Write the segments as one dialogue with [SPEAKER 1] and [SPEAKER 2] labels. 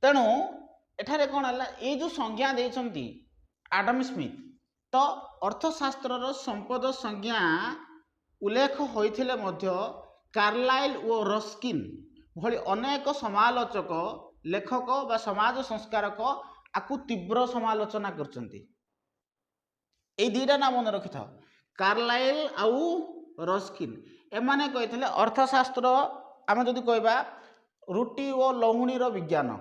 [SPEAKER 1] तेणु एठारे कौन है ये जो संज्ञा देइछंती आडम स्मिथ तो अर्थशास्त्र संपद संज्ञा उल्लेख होइथिले मध्य कार्लाइल और रस्किन भली अनेक समालोचक लेखक बा समाज संस्कारक आकु तीव्र समालोचना करचंती। ए दुईटा नाम मन रखि था कार्लाइल आउ रस्किन एमाने कहिथिले अर्थशास्त्र आमे जदि कहबा रुटी और लहुणीर विज्ञान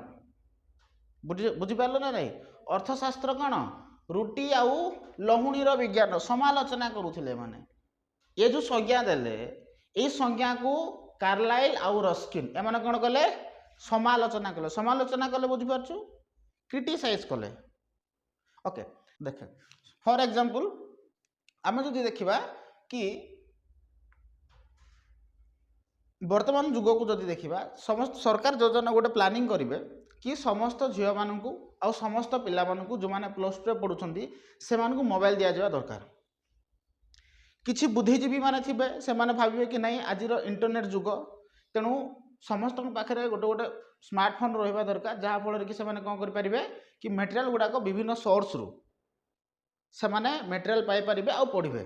[SPEAKER 1] बुझी पारलो ना नहीं अर्थशास्त्र कौन रुटी आउ लहुणीर विज्ञान समालोचना करुथिले माने ये जो संज्ञा देले ए संज्ञा को कार्लाइल आउ रस्किन एमाने कौन कले समालोचना कले बुझी पारछु क्रिटिसाइज कले। ओके देखे फॉर एग्जांपल आमे जदि देखिबा कि वर्तमान जुग को जदि देखिबा समस्त सरकार योजना गोटे प्लानिंग करिवे कि समस्त झियो मानकू आ समस्त पिला मानकू जो माने प्लस 2 पढुछंती से मानकू मोबाइल दिया जावा दरकार। किछि बुद्धिजीवी माने थिबे से माने भाबिबे कि नहीं आजिर इंटरनेट जुग तेणु समस्त पाखे गोटे गोटे स्मार्टफोन रहिबा दरकार जहाँ फल कि से माने कोन करि परिबे कि मटेरियल गुडाक विभिन्न सोर्स रु से माने मटेरियल पाई परिबे आ पढिबे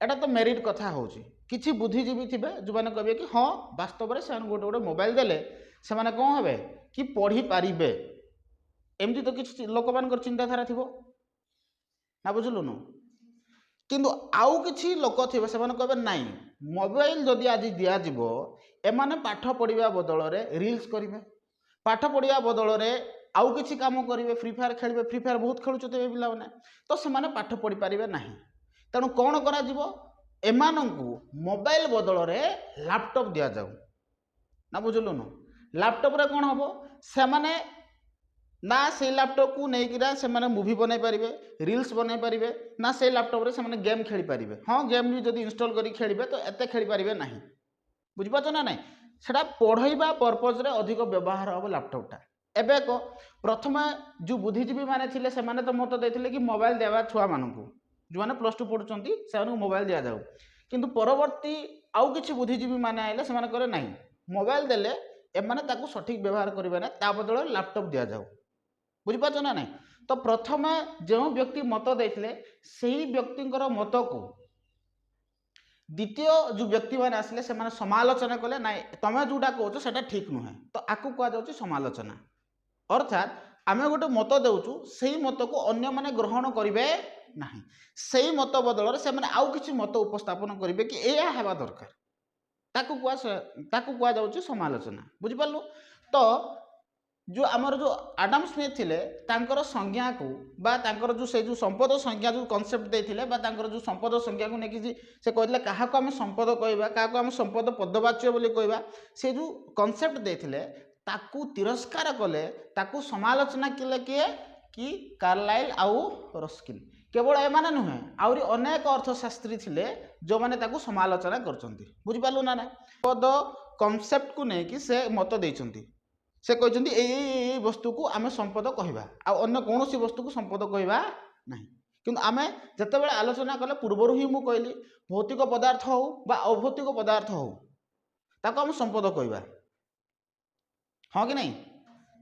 [SPEAKER 1] एटा तो मेरिट कथा होची। किछि बुद्धिजीवी थिबे जो माने कहबे कि हाँ वास्तव में से गोटे गोटे मोबाइल देले से माने कोन हेबे कि पढ़ी पारिबे एमती तो किछि लोक मानकर चिंताधारा थिबो ना बुझलु न किंतु आउ किछि लोक थिबे से माने कहबे नहीं मोबाइल जदि आज दिया जिवो एमाने पाठ पढ़िबा बदल रे रील्स करिवे पाठ पढ़िबा बदल रे आउ किछि काम करिवे फ्री फायर खेलिवे फ्री फायर बहुत खेलुचते पिला माने तो से माने पाठ पढ़ी पारिबे नहीं तेणु कौन करा जिवो एमानंकु मोबाइल बदल रे लैपटॉप दिया जाऊ ना बुझलु न लैपटॉप रे कौन हबो से माने ना से लैपटॉप को नहीं किरा से माने मूवी बनै परिबे रील्स बनै परिबे ना से लैपटॉप रे से माने गेम खेली परिबे हाँ गेम भी जदि इंस्टॉल करी खेलिबे तो एते खेली परिबे नहीं बुझि पाछो ना नहीं सेटा पढ़ाइबा पर्पज रे अधिक व्यवहार हबो लैपटॉप टा एबे को प्रथम जो बुद्धिजीवी माने थिले से माने तो मत देथिले कि मोबाइल देवा छुआ मानकू जो माने प्लस 2 पढुचंती से मानकू मोबाइल दिया जाऊ किंतु परवर्ती आउ किछि बुद्धिजीवी माने आइले से माने करे नहीं मोबाइल देले ए माने ताकू सठिक व्यवहार करिबे ना ता बदल लैपटॉप दिया जाऊ बुझि पाछो ना नहीं तो प्रथम जो व्यक्ति मत देथिले सेही व्यक्तिंकर मत को द्वितीय जो व्यक्ति माने आसिले से माने समालोचना कले नहीं तमे जोटा कहछो सेटा ठीक नुहे तो आकू कहा जाउची समालोचना अर्थात आमे गोटे मत देउछु सेही मत को अन्य माने ग्रहण करिवे नहीं सेही मत बदल रे से माने आउ किछि मत उपस्थापन करिवे कि एया हेबा दरकार ताकू कहा जाउची समालोचना बुझि पालु। तो जो आमर जो आडम स्मिथ थिले तांकर संज्ञा को बा तांकर जो से जो संपद संज्ञा जो कांसेप्ट देथिले बा तांकर जो संपद संज्ञा को नेकी से कहले काहा को हम संपद कहबा काहा को हम संपद पदवाच्य बोली कहबा से जो कांसेप्ट देथिले ताकू तिरस्कार कले ताकू समालोचना केले कि कार्लाइल आउ रस्किन केवल एमाने नुहे आउरी अनेक अर्थशास्त्री थिले जो माने ताकू समालोचना करचंती बुझि पालु ना ना पद कांसेप्ट को नेकी से मत देइचंती से कहते ये वस्तु को आम संपद कहवा अन्य कौन सी वस्तु को संपद कहवा ना किंतु आम जिते बड़े आलोचना कले पूर्वर ही मुझे कहली भौतिक पदार्थ हो बा अभौतिक पदार्थ हो ताको आम संपद कहवा हाँ कि नहीं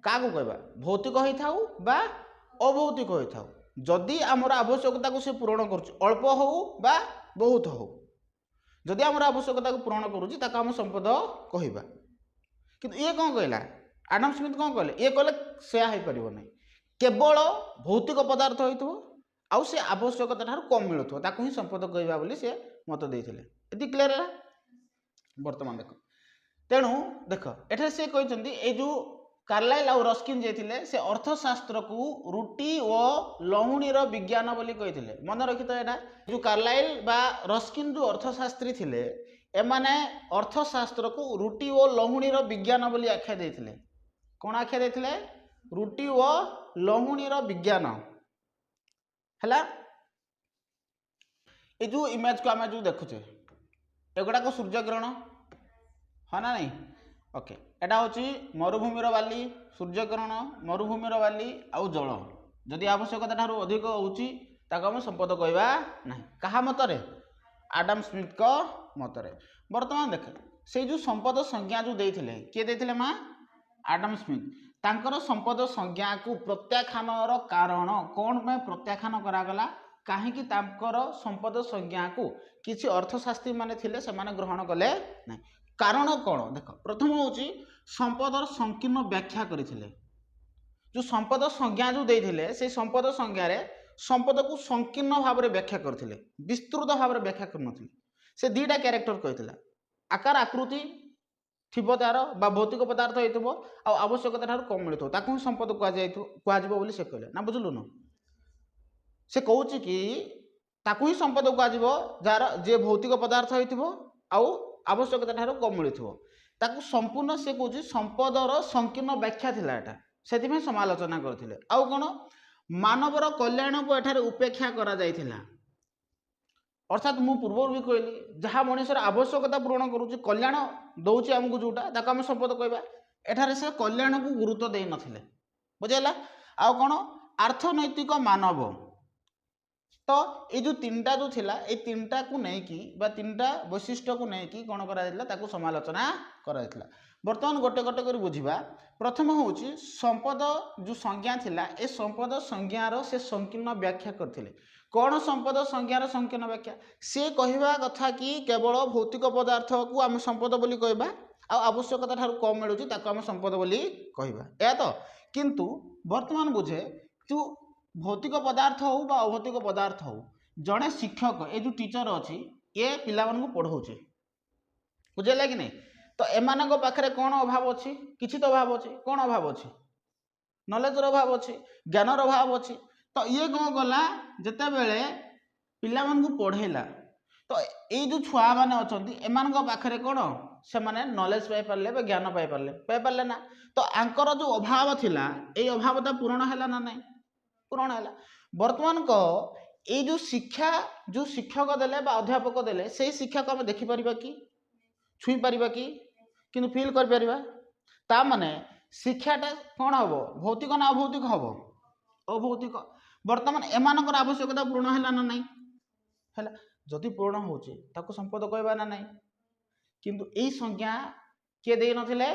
[SPEAKER 1] क्या कहवा भौतिक होई थाउ बा अभौतिक होई थाउ जदि आमर आवश्यकता को से पूरण कर अल्प हो बा बहुत हो जदि आमर आवश्यकता को पूरण करुच्ची ताको आम संपद कहवा किंतु ये कौन कहला आडम स्मिथ कौन कहले ये कहले सेया हो पार नहीं केवल भौतिक पदार्थ हो आउ से आवश्यकता ठार कम मिलुथो ताकू ही संपद कहवा बोली से मत देइथिले एति क्लियर है वर्तमान देख तेणु देख एठे से कहचंदी ए जो कार्लाइल आउ रस्किन जे थिले से अर्थशास्त्र को रुटी और लहुणीर विज्ञान बोली कहिथिले मन रखि तो एटा जो कार्लाइल बा रस्किन जो अर्थशास्त्री थिले एमाने अर्थशास्त्र को रुटी और लहुणीर विज्ञान बोली आख्या देथिले कौन आख्या देथिले रुटी और लहुणीर विज्ञान हैला ए जो इमेज को आम जो देखुचे एगुड़ाक सूर्यग्रहण हाँ ना नहीं ओके एटा होची मरुभूमिर बाली सूर्यग्रहण मरुभूमिर बाली आउ जल जदि आवश्यकता ठारू अधिक होची ताको हम संपद कहवा ना कहा मतरे आडम स्मिथ को मतरे वर्तमान देख से जो संपद संज्ञा जो देथिले किए देथिले माँ आडम स्मिथ तांकर संपद संज्ञा को प्रत्याख्यानर कारण कौन पे प्रत्याख्यान करागला कहीं तांकर संपद संज्ञा को किसी अर्थशास्त्री माने थिले से माने ग्रहण कले नहीं कारण कौन देख प्रथम होची संपदर संकीर्ण व्याख्या करथिले जो संपद संज्ञा जो देथिले से संपद संज्ञा रे संपद को संकीर्ण भाव में व्याख्या करथिले विस्तृत भाव में व्याख्या करनथिले से दीटा कैरेक्टर कहितला आकार आकृति थिबो तार बा भौतिक पदार्थ हेतुबो आ आवश्यकता ठार कम मिलथो ताकू संपद कुआजिबो बोली से कहले ना बुझलु न से कहूची कि ताकू ही संपद कुआजिबो जार जे भौतिक पदार्थ हेतुबो आ आवश्यकता ठार कम मिलथो ताकू संपूर्ण से कहूची संपदर संकीर्ण व्याख्या थिला एटा सेति में समालोचना करथिले आ कोन मानवर कल्याण को एठारे उपेक्षा करा जायथिला अर्थात मु पूर्व भी कहली जहाँ मनुष्यर आवश्यकता पूरण करुच्ची कल्याण दौची आमको जोटा ताको आम संपद कहवा एठारे से कल्याण को गुरुत्व दे नथिले बुझेला आ कौन अर्थनैतिक मानव तो ये जो तीनटा जो थिला ए तीनटा को नेकी बा तीनटा वैशिष्ट्य को नेकी कौन करा ताको समालोचना करा बर्तमान गोटे गोटे कर बुझा प्रथम होची संपद जो संज्ञा थिला ए संपद संज्ञार से संकीर्ण व्याख्या करथिले कौन संपद संज्ञार संकीर्ण व्याख्या से कहवा कथा कि केवल भौतिक पदार्थ को आम संपद बोली कहबा आ आवश्यकता ठार कम मिलुची ताको आम संपद बोली कहबा या तो किंतु वर्तमान बुझे तू भौतिक पदार्थ हो बा अभौतिक पदार्थ हो जड़े शिक्षक ये जो टीचर अच्छी ये पिला मानू पढ़ाऊे बुझेगा कि नहीं तो एमान पाखे कौन अभाव अच्छी किसी तो अभाव अच्छी कौन अभाव अच्छी नॉलेजर अभाव अच्छी ज्ञानर अभाव अच्छी तो ये कौन गला जिते बेले पिला मानू पढ़ेला तो ये जो छुआ मैंने अच्छा एमान पाखे कौन से मैंने नॉलेज पाई पारे ज्ञान पाई पारे ना तो आंकर जो अभाव थिला ये अभावता पूरण है ना नहीं पूरण है बर्तमान को ये जो शिक्षा जो शिक्षक देले बा अध्यापक देले से शिक्षा को आम देखिपर कि छुई पार कि किंतु फील कर परिबा ता माने शिक्षाटा कौन हम भौतिक ना अभौतिक हम अभौतिक बर्तमान एमानकर आवश्यकता पूर्ण है ना नहीं है जदि पूर्ण होचे ताको संपद कहबा ना नहीं किंतु यही संज्ञा किए दे नथिले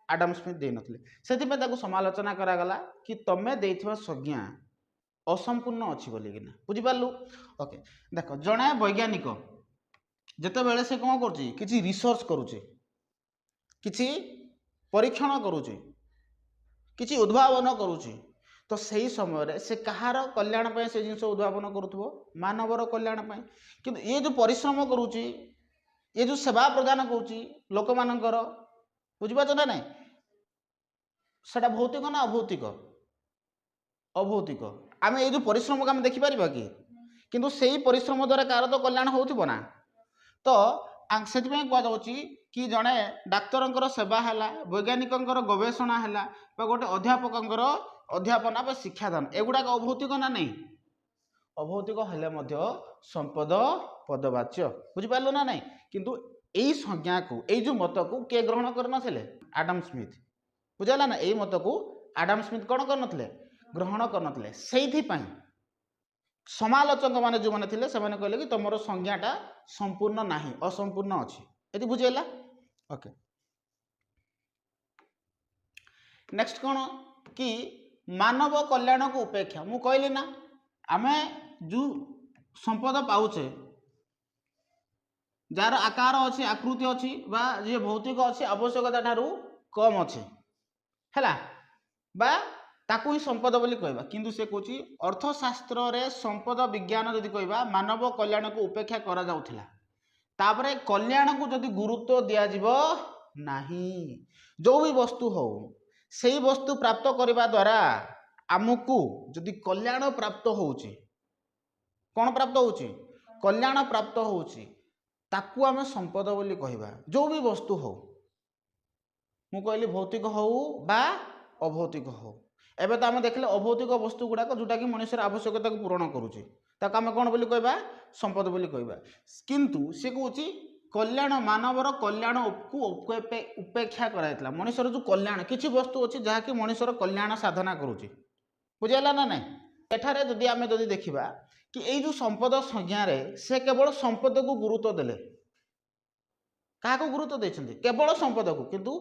[SPEAKER 1] आडम स्मिथ दे नथिले सेतिपे ताको समालोचना करागला कि तमे देइथिबा संज्ञा असंपूर्ण अच्छी बोलिकिना बुझिपारलु ओके देख जड़े वैज्ञानिक जिते बेले से कौन करुच्ची किसी रिसर्च करुच्ची किसी परीक्षण करुच्ची किसी उद्भावन करुच्ची तो सही समय से कहार कल्याण पे से जिनस उद्भावन करुथबो मानवर कल्याण पे किंतु ये जो परिश्रम करुच्ची ये जो सेवा प्रदान करुच्ची लोक मानकर बुझिपारछ ना नहीं सेटा भौतिक ना अभौतिक अभौतिक आम ये जो परिश्रम को आम देखिपर कि किंतु सेही परिश्रम द्वारा कार तो कल्याण होउथिबो ना तो से कहुच्छी कि जड़े डाक्तर सेवा है वैज्ञानिक गवेषणा है गोटे अध्यापक अध्यापना बा शिक्षादान एगुड़ा अभौतिक ना नहीं अभौतिक हेले संपद पदवाच्य बुझिपार ना नहीं किंतु यही संज्ञा को यही जो मत को किए ग्रहण करनथिले आडम स्मिथ बुझाला ना यही मत को आडम स्मिथ कौन करनथिले ग्रहण करनथिले सेइथिपाई समालोचक माने जो माने थिले से माने कहले कि तुमर संज्ञाटा संपूर्ण नाही असंपूर्ण अछि एति बुझेला ओके नेक्स्ट कौन कि मानव कल्याण को उपेक्षा मु कहली ना आमे जो संपद पाउचे जार आकार अच्छी आकृति अच्छी बा जे भौतिक अच्छी आवश्यकता ठारू कम अच्छे है बा ताकू ही संपद बोली कहबा किंतु से कहूँ अर्थशास्त्र रे संपद विज्ञान जदि कहबा मानव कल्याण को उपेक्षा करा जाउथिला तापरे कल्याण को जदि गुरुत्व दिया जिवो नाही जो भी वस्तु हो सेही वस्तु प्राप्त करबा द्वारा आमको जदि कल्याण प्राप्त होउची कौन प्राप्त होउची कल्याण प्राप्त होउची ताकू आमे संपद बोली कहबा जो भी वस्तु हो मु कहली भौतिक हो बा अभौतिक हो एबे तो आम देखले अभौतिक वस्तु गुड़ाक जोटा कि मनुष्य आवश्यकता को पूरण करुचे ताको आम कौन बोली कहबा संपद बोली कहबा किंतु से कहूँ कल्याण मानवर कल्याण को उपेक्षा कराइतला मनुष्यर जो कल्याण किसी वस्तु अच्छी जहाँकि मनुष्यर कल्याण साधना करुचे बुझेगा ना नहीं एठारे जदि आम जदि देखा कि यही जो संपद संज्ञा से केवल संपद को गुरुत्व देले କାହାକୁ ଗୁରୁତ୍ୱ ଦେଇଛନ୍ତି କେବଳ ସମ୍ପଦକୁ କିନ୍ତୁ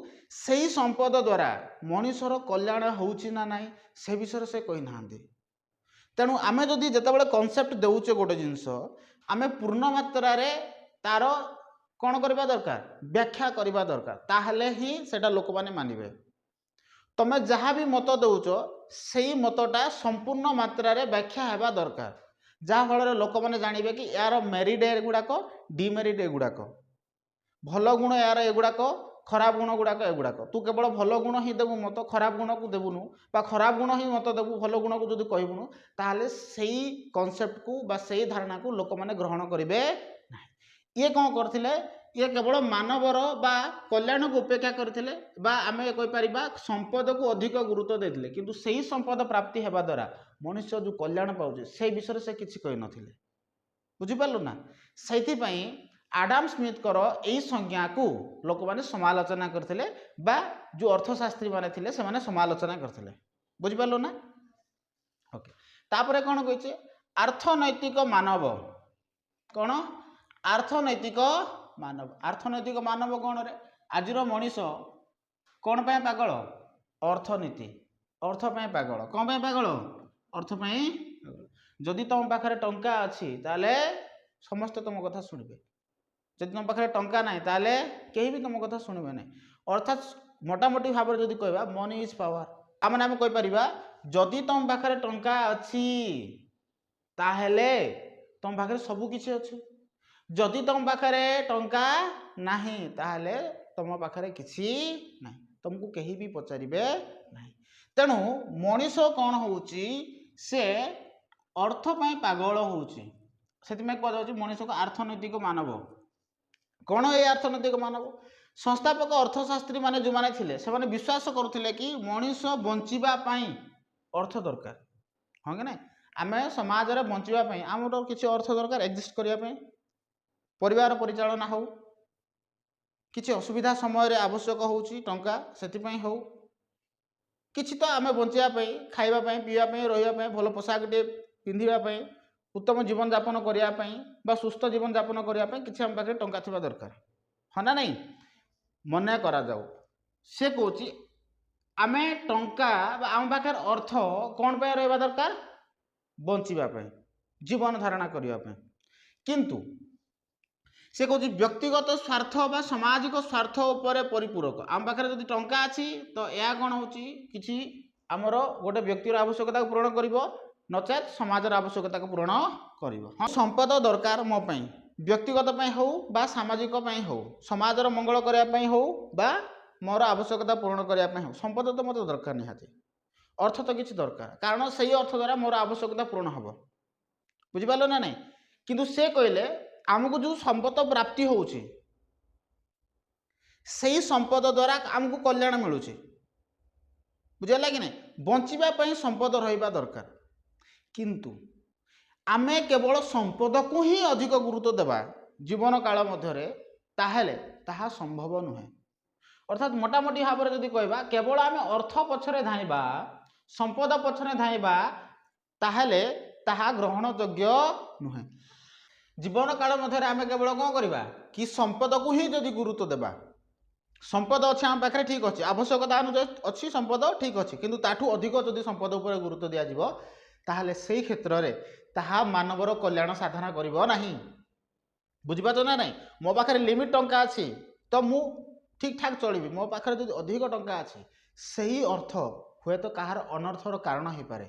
[SPEAKER 1] ସେହି ସମ୍ପଦ ଦ୍ୱାରା ମଣିଷର କଲ୍ୟାଣ ହେଉଛି ନା ନାହିଁ ସେ ବିଷୟରେ ସେ କହିନାହାନ୍ତି। ତେଣୁ ଆମେ ଯଦି ଯେତେବେଳେ କନସେପ୍ଟ ଦେଉଛେ ଗୋଟେ ଜିନିଷ ଆମେ ପୂର୍ଣ୍ଣ ମାତ୍ରାରେ ତାର କ'ଣ କରିବା ଦରକାର ବ୍ୟାଖ୍ୟା କରିବା ଦରକାର ତାହେଲେ ହିଁ ସେଟା ଲୋକମାନେ ମାନିବେ। ତମେ ଯାହା ବି ମତ ଦେଉଛ ସେଇ ମତଟା ସମ୍ପୂର୍ଣ୍ଣ ମାତ୍ରାରେ ବ୍ୟାଖ୍ୟା ହେବା ଦରକାର ଯାହାଫଳରେ ଲୋକମାନେ ଜାଣିବେ କି ଏହାର ମେରିଟ୍ ଏଗୁଡ଼ାକ ଡିମେରିଟ୍ ଏଗୁଡ଼ାକ ଭଲ ଗୁଣ ଏହାର ଏଗୁଡ଼ାକ ଖରାପ ଗୁଣ ଗୁଡ଼ାକ ଏଗୁଡ଼ାକ। ତୁ କେବଳ ଭଲ ଗୁଣ ହିଁ ଦେବୁ ମତ ଖରାପ ଗୁଣକୁ ଦେବୁନୁ ବା ଖରାପ ଗୁଣ ହିଁ ମତ ଦେବୁ ଭଲ ଗୁଣକୁ ଯଦି କହିବୁନୁ ତାହେଲେ ସେଇ କନସେପ୍ଟକୁ ବା ସେଇ ଧାରଣାକୁ ଲୋକମାନେ ଗ୍ରହଣ କରିବେ ନାହିଁ। ଇଏ କ'ଣ କରିଥିଲେ ଇଏ କେବଳ ମାନବର ବା କଲ୍ୟାଣକୁ ଉପେକ୍ଷା କରିଥିଲେ ବା ଆମେ କହିପାରିବା ସମ୍ପଦକୁ ଅଧିକ ଗୁରୁତ୍ୱ ଦେଇଥିଲେ କିନ୍ତୁ ସେଇ ସମ୍ପଦ ପ୍ରାପ୍ତି ହେବା ଦ୍ୱାରା ମଣିଷ ଯେଉଁ କଲ୍ୟାଣ ପାଉଛି ସେଇ ବିଷୟରେ ସେ କିଛି କହିନଥିଲେ। ବୁଝିପାରିଲୁ ନା? ସେଇଥିପାଇଁ ଆଡାମ ସ୍ମିଥଙ୍କର ଏଇ ସଂଜ୍ଞାକୁ ଲୋକମାନେ ସମାଲୋଚନା କରିଥିଲେ ବା ଯେଉଁ ଅର୍ଥଶାସ୍ତ୍ରୀ ମାନେ ଥିଲେ ସେମାନେ ସମାଲୋଚନା କରିଥିଲେ। ବୁଝିପାରିଲୁ ନା? ଓକେ। ତାପରେ କ'ଣ କହିছে ଆର୍ଥନୈତିକ ମାନବ କ'ଣ ଆର୍ଥନୈତିକ ମାନବ ଆର୍ଥନୈତିକ ମାନବ କ'ଣରେ ଆଜିର ମଣିଷ କ'ଣ ପାଇଁ ପାଗଳ ଅର୍ଥନୀତି ଅର୍ଥ ପାଇଁ ପାଗଳ କ'ଣ ପାଇଁ ପାଗଳ ଅର୍ଥ ପାଇଁ ଯଦି ତମ ପାଖରେ ଟଙ୍କା ଅଛି ତାହେଲେ ସମସ୍ତେ ତମ କଥା ଶୁଣିବେ ଯଦି ତମ ପାଖରେ ଟଙ୍କା ନାହିଁ ତାହେଲେ କେହି ବି ତମ କଥା ଶୁଣିବେ ନାହିଁ। ଅର୍ଥାତ୍ ମୋଟାମୋଟି ଭାବରେ ଯଦି କହିବା ମନି ଇଜ୍ ପାୱାର ତାମାନେ ଆମେ କହିପାରିବା ଯଦି ତମ ପାଖରେ ଟଙ୍କା ଅଛି ତାହେଲେ ତମ ପାଖରେ ସବୁ କିଛି ଅଛି ଯଦି ତମ ପାଖରେ ଟଙ୍କା ନାହିଁ ତାହେଲେ ତମ ପାଖରେ କିଛି ନାହିଁ ତମକୁ କେହି ବି ପଚାରିବେ ନାହିଁ। ତେଣୁ ମଣିଷ କ'ଣ ହେଉଛି ସେ ଅର୍ଥ ପାଇଁ ପାଗଳ ହେଉଛି ସେଥିପାଇଁ କୁହାଯାଉଛି ମଣିଷକୁ ଆର୍ଥନୈତିକ ମାନବ। କ'ଣ ଏଇ ଆର୍ଥନୈତିକ ମାନବ ସଂସ୍ଥାପକ ଅର୍ଥଶାସ୍ତ୍ରୀ ମାନେ ଯେଉଁମାନେ ଥିଲେ ସେମାନେ ବିଶ୍ୱାସ କରୁଥିଲେ କି ମଣିଷ ବଞ୍ଚିବା ପାଇଁ ଅର୍ଥ ଦରକାର ହଁ କି ନାହିଁ ଆମେ ସମାଜରେ ବଞ୍ଚିବା ପାଇଁ ଆମର କିଛି ଅର୍ଥ ଦରକାର ଏକ୍ଜିଷ୍ଟ କରିବା ପାଇଁ ପରିବାର ପରିଚାଳନା ହେଉ କିଛି ଅସୁବିଧା ସମୟରେ ଆବଶ୍ୟକ ହେଉଛି ଟଙ୍କା ସେଥିପାଇଁ ହେଉ କିଛି ତ ଆମେ ବଞ୍ଚିବା ପାଇଁ ଖାଇବା ପାଇଁ ପିଇବା ପାଇଁ ରହିବା ପାଇଁ ଭଲ ପୋଷାକଟିଏ ପିନ୍ଧିବା ପାଇଁ ଉତ୍ତମ ଜୀବନଯାପନ କରିବା ପାଇଁ ବା ସୁସ୍ଥ ଜୀବନଯାପନ କରିବା ପାଇଁ କିଛି ଆମ ପାଖରେ ଟଙ୍କା ଥିବା ଦରକାର ହଁ ନା ନାହିଁ। ମନେ କରାଯାଉ ସେ କହୁଛି ଆମେ ଟଙ୍କା ବା ଆମ ପାଖରେ ଅର୍ଥ କ'ଣ ପାଇଁ ରହିବା ଦରକାର ବଞ୍ଚିବା ପାଇଁ ଜୀବନ ଧାରଣା କରିବା ପାଇଁ କିନ୍ତୁ ସେ କହୁଛି ବ୍ୟକ୍ତିଗତ ସ୍ୱାର୍ଥ ବା ସାମାଜିକ ସ୍ୱାର୍ଥ ଉପରେ ପରିପୂରକ ଆମ ପାଖରେ ଯଦି ଟଙ୍କା ଅଛି ତ ଏହା କ'ଣ ହେଉଛି କିଛି ଆମର ଗୋଟେ ବ୍ୟକ୍ତିର ଆବଶ୍ୟକତାକୁ ପୂରଣ କରିବ ନଚେତ୍ ସମାଜର ଆବଶ୍ୟକତାକୁ ପୂରଣ କରିବ। ହଁ ସମ୍ପଦ ଦରକାର ମୋ ପାଇଁ ବ୍ୟକ୍ତିଗତ ପାଇଁ ହେଉ ବା ସାମାଜିକ ପାଇଁ ହେଉ ସମାଜର ମଙ୍ଗଳ କରିବା ପାଇଁ ହେଉ ବା ମୋର ଆବଶ୍ୟକତା ପୂରଣ କରିବା ପାଇଁ ହେଉ ସମ୍ପଦ ତ ମୋତେ ଦରକାର ନିହାତି ଅର୍ଥ ତ କିଛି ଦରକାର କାରଣ ସେଇ ଅର୍ଥ ଦ୍ୱାରା ମୋର ଆବଶ୍ୟକତା ପୂରଣ ହେବ। ବୁଝିପାରିଲ ନା ନାହିଁ କିନ୍ତୁ ସେ କହିଲେ ଆମକୁ ଯେଉଁ ସମ୍ପଦ ପ୍ରାପ୍ତି ହେଉଛି ସେଇ ସମ୍ପଦ ଦ୍ୱାରା ଆମକୁ କଲ୍ୟାଣ ମିଳୁଛି ବୁଝିଲା କି ନାହିଁ ବଞ୍ଚିବା ପାଇଁ ସମ୍ପଦ ରହିବା ଦରକାର କିନ୍ତୁ ଆମେ କେବଳ ସମ୍ପଦକୁ ହିଁ ଅଧିକ ଗୁରୁତ୍ୱ ଦେବା ଜୀବନ କାଳ ମଧ୍ୟରେ ତାହେଲେ ତାହା ସମ୍ଭବ ନୁହେଁ। ଅର୍ଥାତ୍ ମୋଟାମୋଟି ଭାବରେ ଯଦି କହିବା କେବଳ ଆମେ ଅର୍ଥ ପଛରେ ଧାଇଁବା ସମ୍ପଦ ପଛରେ ଧାଇଁବା ତାହେଲେ ତାହା ଗ୍ରହଣଯୋଗ୍ୟ ନୁହେଁ। ଜୀବନ କାଳ ମଧ୍ୟରେ ଆମେ କେବଳ କ'ଣ କରିବା କି ସମ୍ପଦକୁ ହିଁ ଯଦି ଗୁରୁତ୍ୱ ଦେବା ସମ୍ପଦ ଅଛି ଆମ ପାଖରେ ଠିକ୍ ଅଛି ଆବଶ୍ୟକତା ଅନୁଯାୟୀ ଅଛି ସମ୍ପଦ ଠିକ୍ ଅଛି କିନ୍ତୁ ତାଠୁ ଅଧିକ ଯଦି ସମ୍ପଦ ଉପରେ ଗୁରୁତ୍ୱ ଦିଆଯିବ ତାହେଲେ ସେଇ କ୍ଷେତ୍ରରେ ତାହା ମାନବର କଲ୍ୟାଣ ସାଧନ କରିବ ନାହିଁ। ବୁଝିପାରୁଛ ନା ନାହିଁ ମୋ ପାଖରେ ଲିମିଟ୍ ଟଙ୍କା ଅଛି ତ ମୁଁ ଠିକ୍ ଠାକ୍ ଚଳିବି ମୋ ପାଖରେ ଯଦି ଅଧିକ ଟଙ୍କା ଅଛି ସେହି ଅର୍ଥ ହୁଏତ କାହାର ଅନର୍ଥର କାରଣ ହେଇପାରେ।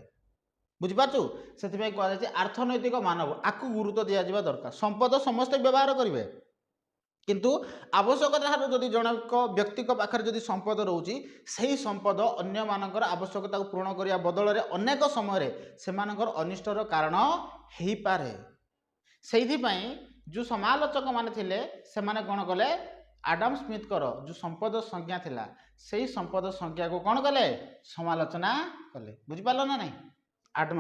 [SPEAKER 1] ବୁଝିପାରୁଛୁ ସେଥିପାଇଁ କୁହାଯାଇଛି ଆର୍ଥନୈତିକ ମାନବ ଆକୁ ଗୁରୁତ୍ୱ ଦିଆଯିବା ଦରକାର ସମ୍ପଦ ସମସ୍ତେ ବ୍ୟବହାର କରିବେ କିନ୍ତୁ ଆବଶ୍ୟକତା ଠାରୁ ଯଦି ଜଣଙ୍କ ବ୍ୟକ୍ତିଙ୍କ ପାଖରେ ଯଦି ସମ୍ପଦ ରହୁଛି ସେହି ସମ୍ପଦ ଅନ୍ୟମାନଙ୍କର ଆବଶ୍ୟକତାକୁ ପୂରଣ କରିବା ବଦଳରେ ଅନେକ ସମୟରେ ସେମାନଙ୍କର ଅନିଷ୍ଟର କାରଣ ହେଇପାରେ। ସେଇଥିପାଇଁ ଯେଉଁ ସମାଲୋଚକ ମାନେ ଥିଲେ ସେମାନେ କ'ଣ କଲେ ଆଡାମ ସ୍ମିଥଙ୍କର ଯେଉଁ ସମ୍ପଦ ସଂଜ୍ଞା ଥିଲା ସେଇ ସମ୍ପଦ ସଂଜ୍ଞାକୁ କ'ଣ କଲେ ସମାଲୋଚନା କଲେ। ବୁଝିପାରିଲ ନା ନାହିଁ ଆଡାମ